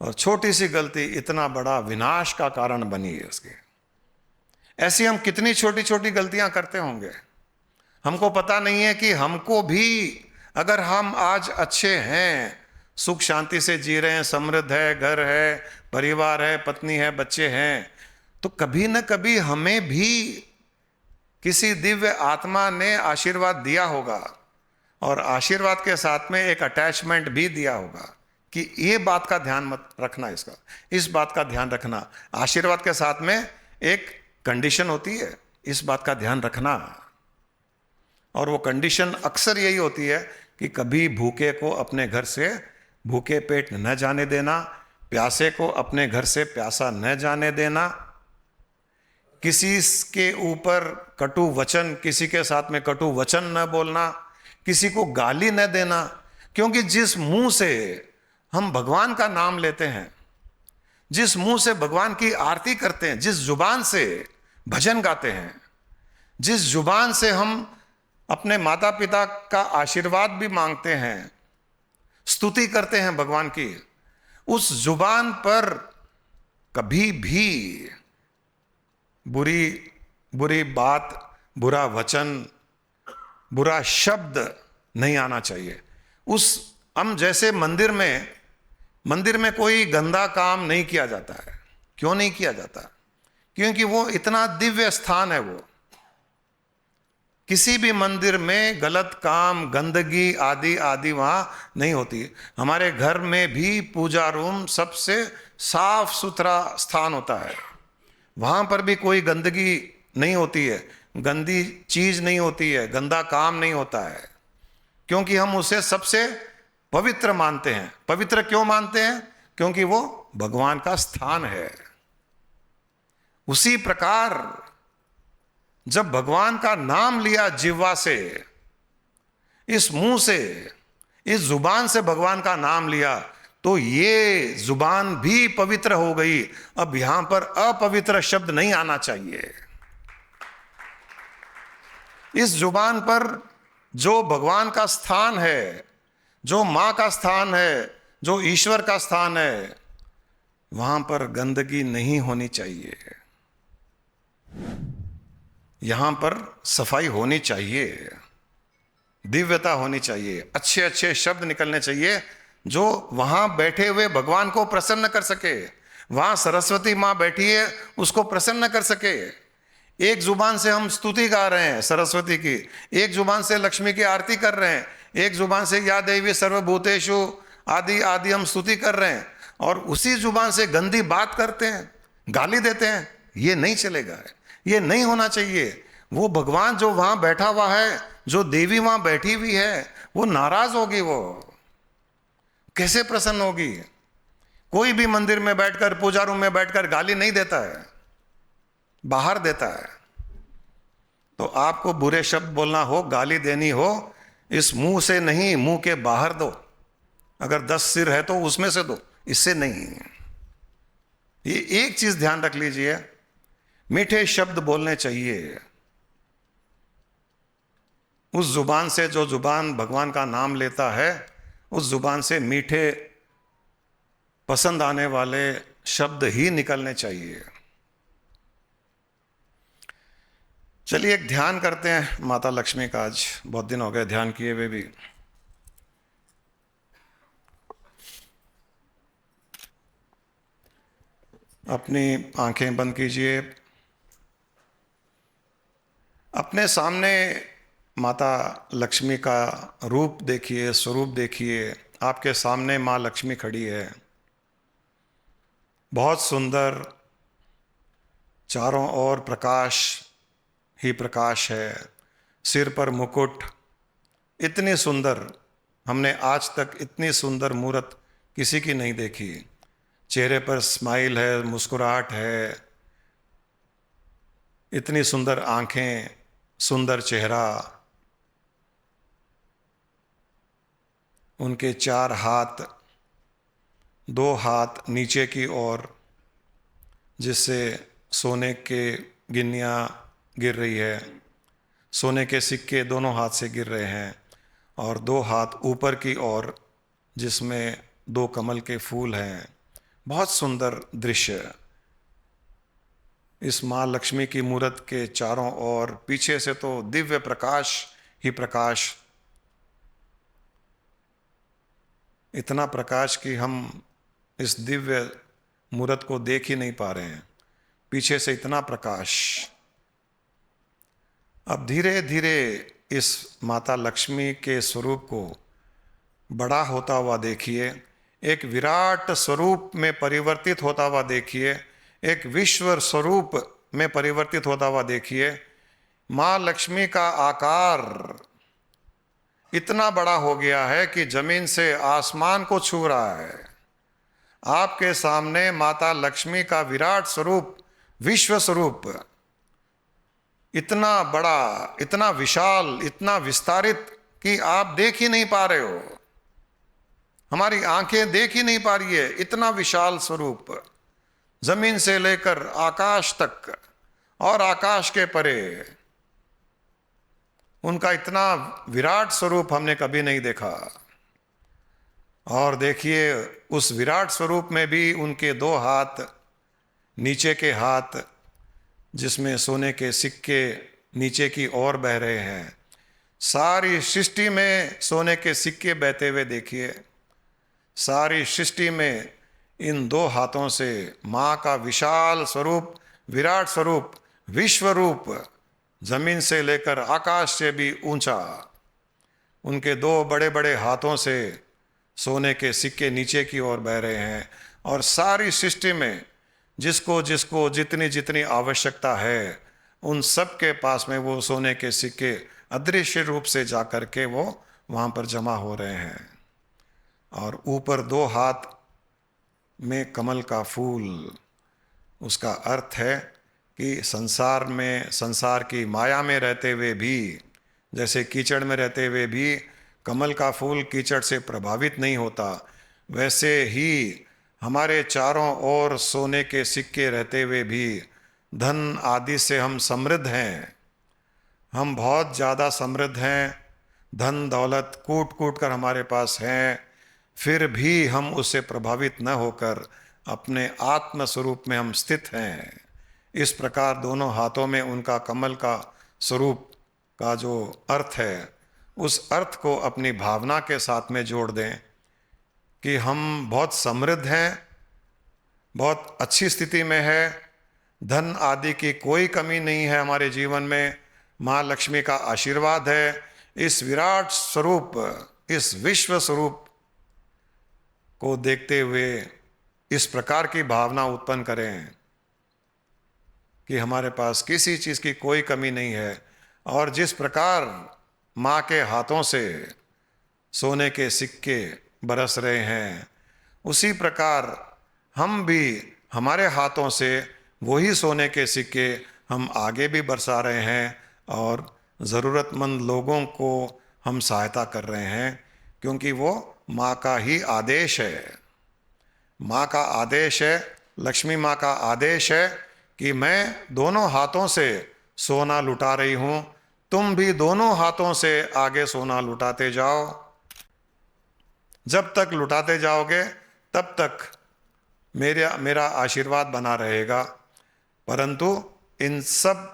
Speaker 2: और छोटी सी गलती इतना बड़ा विनाश का कारण बनी है उसके। ऐसी हम कितनी छोटी छोटी गलतियां करते होंगे, हमको पता नहीं है कि हमको भी, अगर हम आज अच्छे हैं, सुख शांति से जी रहे हैं, समृद्ध है, घर है, परिवार है, पत्नी है, बच्चे हैं, तो कभी न कभी हमें भी किसी दिव्य आत्मा ने आशीर्वाद दिया होगा, और आशीर्वाद के साथ में एक अटैचमेंट भी दिया होगा कि ये बात का ध्यान मत रखना, इस बात का ध्यान रखना। आशीर्वाद के साथ में एक कंडीशन होती है, इस बात का ध्यान रखना। और वो कंडीशन अक्सर यही होती है कि कभी भूखे को अपने घर से भूखे पेट न जाने देना, प्यासे को अपने घर से प्यासा न जाने देना, किसी के ऊपर कटु वचन, किसी के साथ में कटु वचन न बोलना, किसी को गाली न देना। क्योंकि जिस मुंह से हम भगवान का नाम लेते हैं, जिस मुंह से भगवान की आरती करते हैं, जिस जुबान से भजन गाते हैं, जिस जुबान से हम अपने माता पिता का आशीर्वाद भी मांगते हैं, स्तुति करते हैं भगवान की, उस जुबान पर कभी भी बुरी बात, बुरा वचन, बुरा शब्द नहीं आना चाहिए। हम जैसे मंदिर में कोई गंदा काम नहीं किया जाता है। क्यों नहीं किया जाता? क्योंकि वो इतना दिव्य स्थान है। वो किसी भी मंदिर में गलत काम, गंदगी आदि आदि वहां नहीं होती। हमारे घर में भी पूजा रूम सबसे साफ सुथरा स्थान होता है, वहां पर भी कोई गंदगी नहीं होती है, गंदी चीज नहीं होती है, गंदा काम नहीं होता है, क्योंकि हम उसे सबसे पवित्र मानते हैं। पवित्र क्यों मानते हैं? क्योंकि वो भगवान का स्थान है। उसी प्रकार जब भगवान का नाम लिया जिह्वा से, इस मुंह से, इस जुबान से भगवान का नाम लिया, तो ये जुबान भी पवित्र हो गई। अब यहां पर अपवित्र शब्द नहीं आना चाहिए। इस जुबान पर जो भगवान का स्थान है, जो मां का स्थान है, जो ईश्वर का स्थान है, वहां पर गंदगी नहीं होनी चाहिए। यहां पर सफाई होनी चाहिए, दिव्यता होनी चाहिए, अच्छे अच्छे शब्द निकलने चाहिए जो वहां बैठे हुए भगवान को प्रसन्न कर सके। वहां सरस्वती मां बैठी है, उसको प्रसन्न कर सके। एक जुबान से हम स्तुति गा रहे हैं सरस्वती की, एक जुबान से लक्ष्मी की आरती कर रहे हैं, एक जुबान से या देवी सर्वभूतेषु आदि आदि हम स्तुति कर रहे हैं, और उसी जुबान से गंदी बात करते हैं, गाली देते हैं। ये नहीं चलेगा, ये नहीं होना चाहिए। वो भगवान जो वहां बैठा हुआ है, जो देवी वहां बैठी हुई है, वो नाराज होगी। वो कैसे प्रसन्न होगी? कोई भी मंदिर में बैठकर, पूजा रूम में बैठकर गाली नहीं देता है, बाहर देता है। तो आपको बुरे शब्द बोलना हो, गाली देनी हो, इस मुंह से नहीं, मुंह के बाहर दो। अगर 10 सिर है तो उसमें से दो, इससे नहीं। ये एक चीज ध्यान रख लीजिए, मीठे शब्द बोलने चाहिए। उस जुबान से, जो जुबान भगवान का नाम लेता है, उस जुबान से मीठे पसंद आने वाले शब्द ही निकलने चाहिए। चलिए एक ध्यान करते हैं माता लक्ष्मी का। आज बहुत दिन हो गए ध्यान किए हुए भी। अपनी आंखें बंद कीजिए, अपने सामने माता लक्ष्मी का रूप देखिए, स्वरूप देखिए। आपके सामने माँ लक्ष्मी खड़ी है, बहुत सुंदर, चारों ओर प्रकाश ही प्रकाश है, सिर पर मुकुट। इतनी सुंदर, हमने आज तक इतनी सुंदर मूरत किसी की नहीं देखी। चेहरे पर स्माइल है, मुस्कुराहट है, इतनी सुंदर आंखें, सुंदर चेहरा, उनके 4 हाथ, 2 हाथ नीचे की ओर, जिससे सोने के गिन्नियाँ गिर रही है, सोने के सिक्के दोनों हाथ से गिर रहे हैं, और दो हाथ ऊपर की ओर जिसमें दो कमल के फूल हैं। बहुत सुंदर दृश्य। इस माँ लक्ष्मी की मूर्त के चारों ओर पीछे से तो दिव्य प्रकाश ही प्रकाश, इतना प्रकाश कि हम इस दिव्य मूर्त को देख ही नहीं पा रहे हैं, पीछे से इतना प्रकाश। अब धीरे धीरे इस माता लक्ष्मी के स्वरूप को बड़ा होता हुआ देखिए, एक विराट स्वरूप में परिवर्तित होता हुआ देखिए, एक विश्व स्वरूप में परिवर्तित होता हुआ देखिए। माँ लक्ष्मी का आकार इतना बड़ा हो गया है कि जमीन से आसमान को छू रहा है। आपके सामने माता लक्ष्मी का विराट स्वरूप, विश्व स्वरूप इतना बड़ा, इतना विशाल, इतना विस्तारित कि आप देख ही नहीं पा रहे हो, हमारी आंखें देख ही नहीं पा रही है। इतना विशाल स्वरूप, जमीन से लेकर आकाश तक और आकाश के परे, उनका इतना विराट स्वरूप हमने कभी नहीं देखा। और देखिए, उस विराट स्वरूप में भी उनके दो हाथ, नीचे के हाथ जिसमें सोने के सिक्के नीचे की ओर बह रहे हैं। सारी सृष्टि में सोने के सिक्के बहते हुए देखिए। सारी सृष्टि में इन दो हाथों से माँ का विशाल स्वरूप, विराट स्वरूप, विश्व रूप, जमीन से लेकर आकाश से भी ऊंचा, उनके दो बड़े बड़े हाथों से सोने के सिक्के नीचे की ओर बह रहे हैं। और सारी सृष्टि में जिसको जिसको जितनी जितनी आवश्यकता है, उन सब के पास में वो सोने के सिक्के अदृश्य रूप से जा कर के वो वहाँ पर जमा हो रहे हैं। और ऊपर दो हाथ में कमल का फूल, उसका अर्थ है कि संसार में, संसार की माया में रहते हुए भी, जैसे कीचड़ में रहते हुए भी कमल का फूल कीचड़ से प्रभावित नहीं होता, वैसे ही हमारे चारों ओर सोने के सिक्के रहते हुए भी धन आदि से हम समृद्ध हैं। हम बहुत ज़्यादा समृद्ध हैं, धन दौलत कूट कूट कर हमारे पास हैं, फिर भी हम उससे प्रभावित न होकर अपने आत्म स्वरूप में हम स्थित हैं। इस प्रकार दोनों हाथों में उनका कमल का स्वरूप का जो अर्थ है, उस अर्थ को अपनी भावना के साथ में जोड़ दें कि हम बहुत समृद्ध हैं, बहुत अच्छी स्थिति में है, धन आदि की कोई कमी नहीं है हमारे जीवन में। माँ लक्ष्मी का आशीर्वाद है। इस विराट स्वरूप, इस विश्व स्वरूप को देखते हुए इस प्रकार की भावना उत्पन्न करें कि हमारे पास किसी चीज़ की कोई कमी नहीं है। और जिस प्रकार माँ के हाथों से सोने के सिक्के बरस रहे हैं, उसी प्रकार हम भी, हमारे हाथों से वही सोने के सिक्के हम आगे भी बरसा रहे हैं और ज़रूरतमंद लोगों को हम सहायता कर रहे हैं, क्योंकि वो माँ का ही आदेश है। माँ का आदेश है, लक्ष्मी माँ का आदेश है कि मैं दोनों हाथों से सोना लुटा रही हूँ, तुम भी दोनों हाथों से आगे सोना लुटाते जाओ। जब तक लुटाते जाओगे तब तक मेरा आशीर्वाद बना रहेगा। परंतु इन सब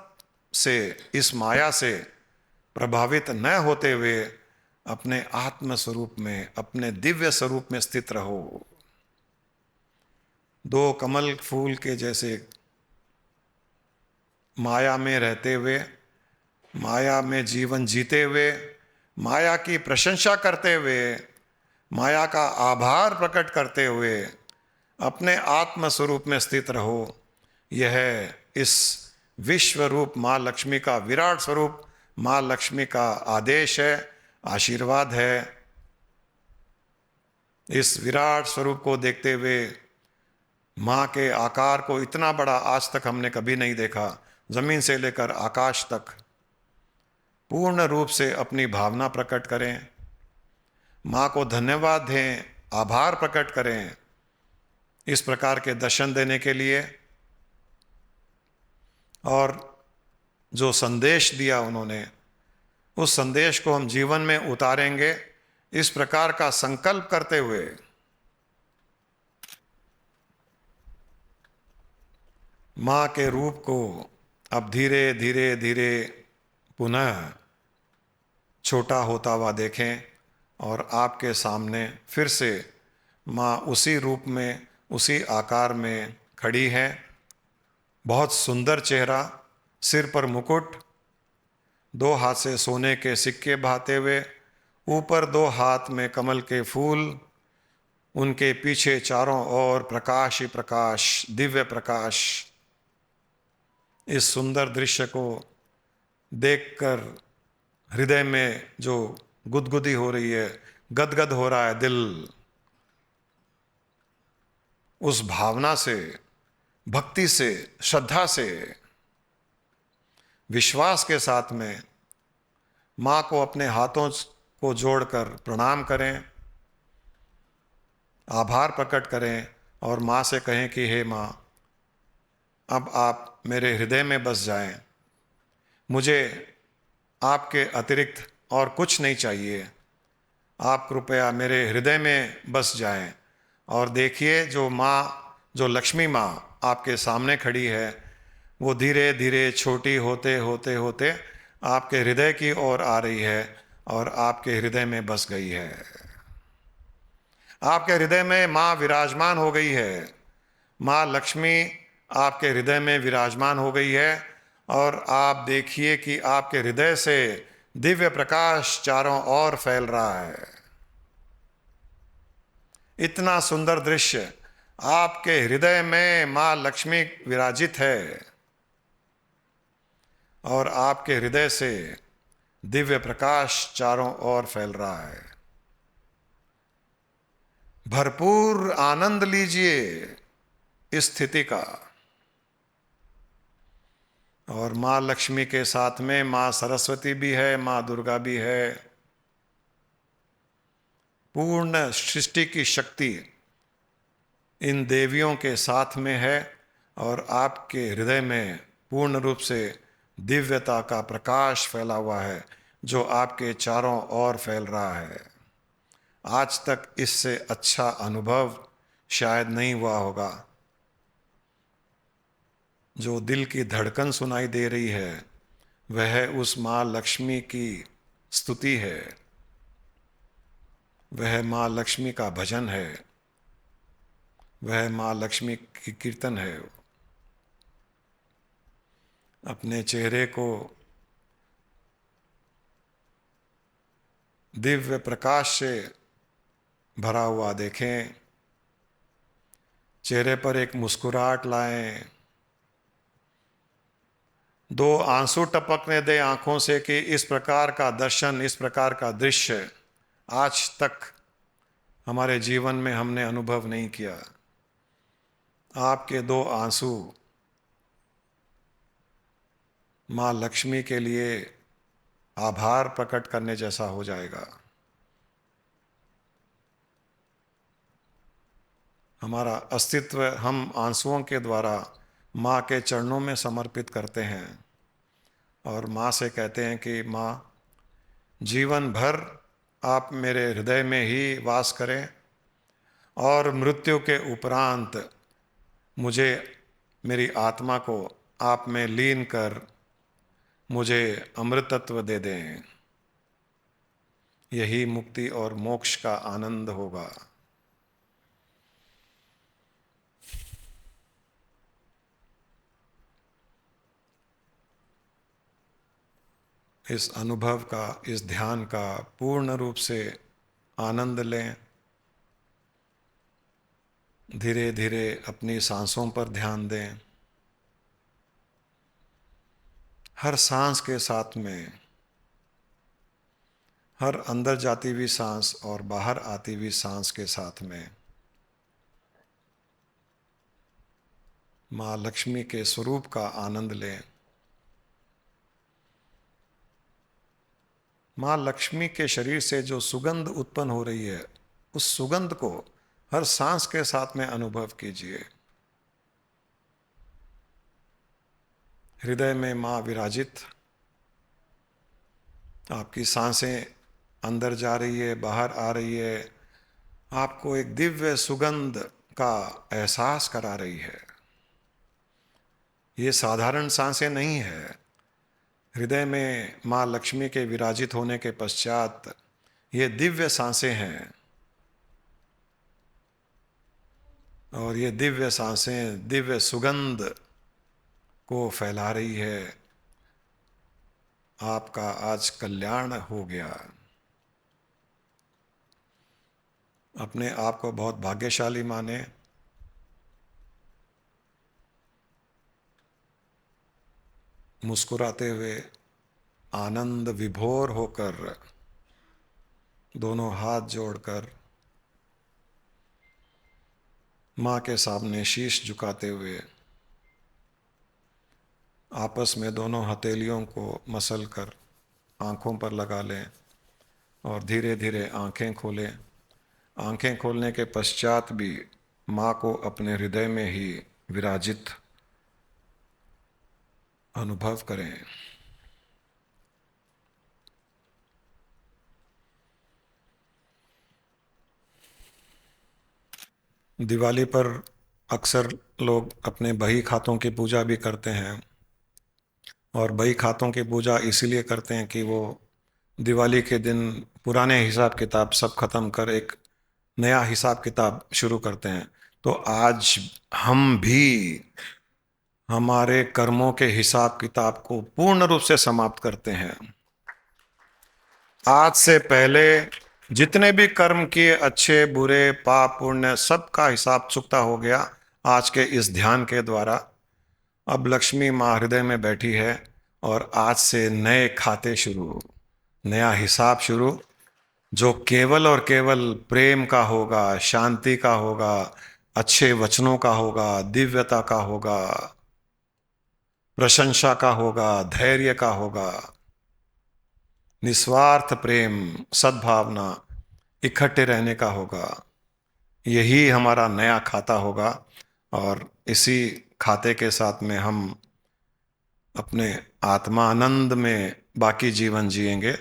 Speaker 2: से, इस माया से प्रभावित न होते हुए अपने आत्म स्वरूप में, अपने दिव्य स्वरूप में स्थित रहो। दो कमल फूल के जैसे माया में रहते हुए, माया में जीवन जीते हुए, माया की प्रशंसा करते हुए, माया का आभार प्रकट करते हुए अपने आत्म स्वरूप में स्थित रहो। यह इस विश्व रूप माँ लक्ष्मी का विराट स्वरूप, माँ लक्ष्मी का आदेश है, आशीर्वाद है। इस विराट स्वरूप को देखते हुए माँ के आकार को इतना बड़ा आज तक हमने कभी नहीं देखा। जमीन से लेकर आकाश तक पूर्ण रूप से अपनी भावना प्रकट करें, माँ को धन्यवाद दें, आभार प्रकट करें इस प्रकार के दर्शन देने के लिए। और जो संदेश दिया उन्होंने, उस संदेश को हम जीवन में उतारेंगे, इस प्रकार का संकल्प करते हुए माँ के रूप को अब धीरे धीरे धीरे पुनः छोटा होता हुआ देखें और आपके सामने फिर से माँ उसी रूप में, उसी आकार में खड़ी है। बहुत सुंदर चेहरा, सिर पर मुकुट, दो हाथ से सोने के सिक्के बहाते हुए, ऊपर दो हाथ में कमल के फूल, उनके पीछे चारों ओर प्रकाश ही प्रकाश, दिव्य प्रकाश। इस सुंदर दृश्य को देखकर हृदय में जो गुदगुदी हो रही है, गदगद हो रहा है दिल, उस भावना से, भक्ति से, श्रद्धा से, विश्वास के साथ में माँ को अपने हाथों को जोड़कर प्रणाम करें, आभार प्रकट करें और माँ से कहें कि हे माँ, अब आप मेरे हृदय में बस जाएं, मुझे आपके अतिरिक्त और कुछ नहीं चाहिए, आप कृपया मेरे हृदय में बस जाएं। और देखिए जो माँ, जो लक्ष्मी माँ आपके सामने खड़ी है, वो धीरे धीरे छोटी होते होते होते आपके हृदय की ओर आ रही है और आपके हृदय में बस गई है। आपके हृदय में माँ विराजमान हो गई है। माँ लक्ष्मी आपके हृदय में विराजमान हो गई है और आप देखिए कि आपके हृदय से दिव्य प्रकाश चारों ओर फैल रहा है। इतना सुंदर दृश्य, आपके हृदय में माँ लक्ष्मी विराजित है और आपके हृदय से दिव्य प्रकाश चारों ओर फैल रहा है। भरपूर आनंद लीजिए इस स्थिति का। और माँ लक्ष्मी के साथ में माँ सरस्वती भी है, माँ दुर्गा भी है। पूर्ण सृष्टि की शक्ति इन देवियों के साथ में है और आपके हृदय में पूर्ण रूप से दिव्यता का प्रकाश फैला हुआ है जो आपके चारों ओर फैल रहा है। आज तक इससे अच्छा अनुभव शायद नहीं हुआ होगा। जो दिल की धड़कन सुनाई दे रही है वह उस माँ लक्ष्मी की स्तुति है, वह माँ लक्ष्मी का भजन है, वह माँ लक्ष्मी की कीर्तन है। अपने चेहरे को दिव्य प्रकाश से भरा हुआ देखें, चेहरे पर एक मुस्कुराहट लाएं, दो आंसू टपकने दें आंखों से कि इस प्रकार का दर्शन, इस प्रकार का दृश्य आज तक हमारे जीवन में हमने अनुभव नहीं किया। आपके दो आंसू माँ लक्ष्मी के लिए आभार प्रकट करने जैसा हो जाएगा। हमारा अस्तित्व हम आंसुओं के द्वारा माँ के चरणों में समर्पित करते हैं और माँ से कहते हैं कि माँ, जीवन भर आप मेरे हृदय में ही वास करें और मृत्यु के उपरांत मुझे, मेरी आत्मा को आप में लीन कर मुझे अमृतत्व दे दें। यही मुक्ति और मोक्ष का आनंद होगा। इस अनुभव का, इस ध्यान का पूर्ण रूप से आनंद लें। धीरे धीरे अपनी सांसों पर ध्यान दें। हर सांस के साथ में, हर अंदर जाती हुई सांस और बाहर आती हुई सांस के साथ में माँ लक्ष्मी के स्वरूप का आनंद लें। माँ लक्ष्मी के शरीर से जो सुगंध उत्पन्न हो रही है, उस सुगंध को हर सांस के साथ में अनुभव कीजिए। हृदय में माँ विराजित, आपकी सांसें अंदर जा रही है, बाहर आ रही है, आपको एक दिव्य सुगंध का एहसास करा रही है। ये साधारण सांसें नहीं है। हृदय में माँ लक्ष्मी के विराजित होने के पश्चात ये दिव्य सांसें हैं, और ये दिव्य सांसें दिव्य सुगंध को फैला रही है। आपका आज कल्याण हो गया। अपने आप को बहुत भाग्यशाली माने। मुस्कुराते हुए आनंद विभोर होकर दोनों हाथ जोड़कर माँ के सामने शीश झुकाते हुए आपस में दोनों हथेलियों को मसल कर आँखों पर लगा लें और धीरे धीरे आँखें खोलें। आँखें खोलने के पश्चात भी माँ को अपने हृदय में ही विराजित अनुभव करें। दिवाली पर अक्सर लोग अपने बही खातों की पूजा भी करते हैं, और बही खातों की पूजा इसीलिए करते हैं कि वो दिवाली के दिन पुराने हिसाब किताब सब खत्म कर एक नया हिसाब किताब शुरू करते हैं। तो आज हम भी हमारे कर्मों के हिसाब किताब को पूर्ण रूप से समाप्त करते हैं। आज से पहले जितने भी कर्म किए, अच्छे बुरे पाप पुण्य, सबका हिसाब चुकता हो गया आज के इस ध्यान के द्वारा। अब लक्ष्मी माँ हृदय में बैठी है और आज से नए खाते शुरू, नया हिसाब शुरू, जो केवल और केवल प्रेम का होगा, शांति का होगा, अच्छे वचनों का होगा, दिव्यता का होगा, प्रशंसा का होगा, धैर्य का होगा, निस्वार्थ प्रेम, सद्भावना, इकट्ठे रहने का होगा। यही हमारा नया खाता होगा, और इसी खाते के साथ में हम अपने आत्मानंद में बाकी जीवन जिएंगे।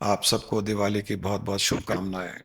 Speaker 2: आप सबको दिवाली की बहुत बहुत शुभकामनाएं।